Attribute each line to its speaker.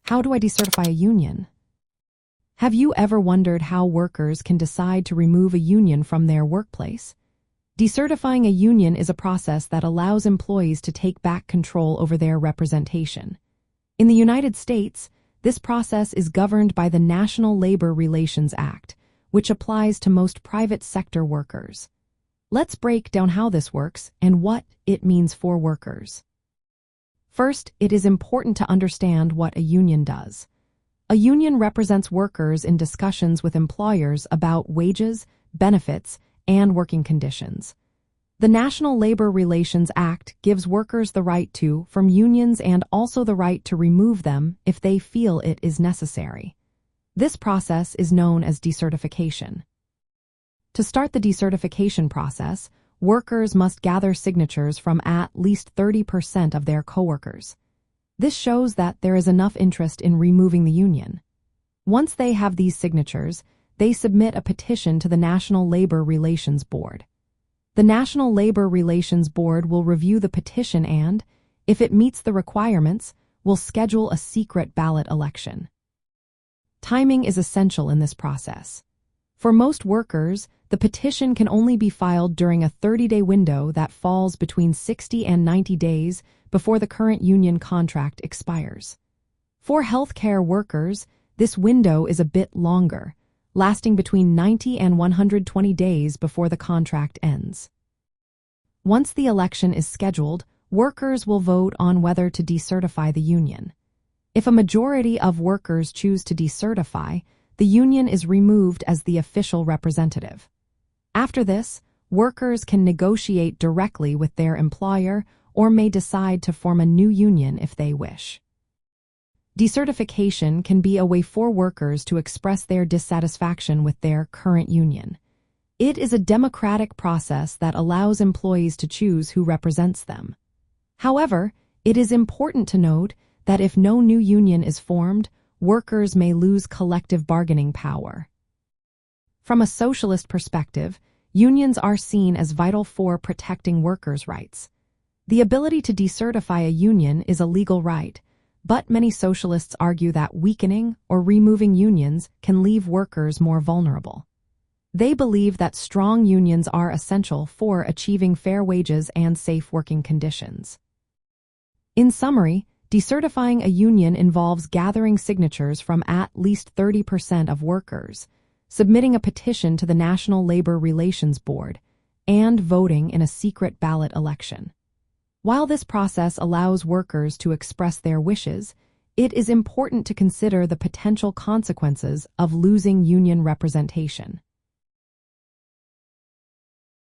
Speaker 1: How do I decertify a union? Have you ever wondered how workers can decide to remove a union from their workplace? Decertifying a union is a process that allows employees to take back control over their representation. In the United States, this process is governed by the National Labor Relations Act, which applies to most private sector workers. Let's break down how this works and what it means for workers. First, it is important to understand what a union does. A union represents workers in discussions with employers about wages, benefits, and working conditions. The National Labor Relations Act gives workers the right to form unions and also the right to remove them if they feel it is necessary. This process is known as decertification. To start the decertification process, workers must gather signatures from at least 30% of their coworkers. This shows that there is enough interest in removing the union. Once they have these signatures, they submit a petition to the National Labor Relations Board. The National Labor Relations Board will review the petition and, if it meets the requirements, will schedule a secret ballot election. Timing is essential in this process. For most workers, the petition can only be filed during a 30-day window that falls between 60 and 90 days before the current union contract expires. For healthcare workers, this window is a bit longer, lasting between 90 and 120 days before the contract ends. Once the election is scheduled, workers will vote on whether to decertify the union. If a majority of workers choose to decertify, the union is removed as the official representative. After this, workers can negotiate directly with their employer or may decide to form a new union if they wish. Decertification can be a way for workers to express their dissatisfaction with their current union. It is a democratic process that allows employees to choose who represents them. However, it is important to note that if no new union is formed, workers may lose collective bargaining power. From a socialist perspective, unions are seen as vital for protecting workers' rights. The ability to decertify a union is a legal right, but many socialists argue that weakening or removing unions can leave workers more vulnerable. They believe that strong unions are essential for achieving fair wages and safe working conditions. In summary, decertifying a union involves gathering signatures from at least 30% of workers, submitting a petition to the National Labor Relations Board, and voting in a secret ballot election. While this process allows workers to express their wishes, it is important to consider the potential consequences of losing union representation.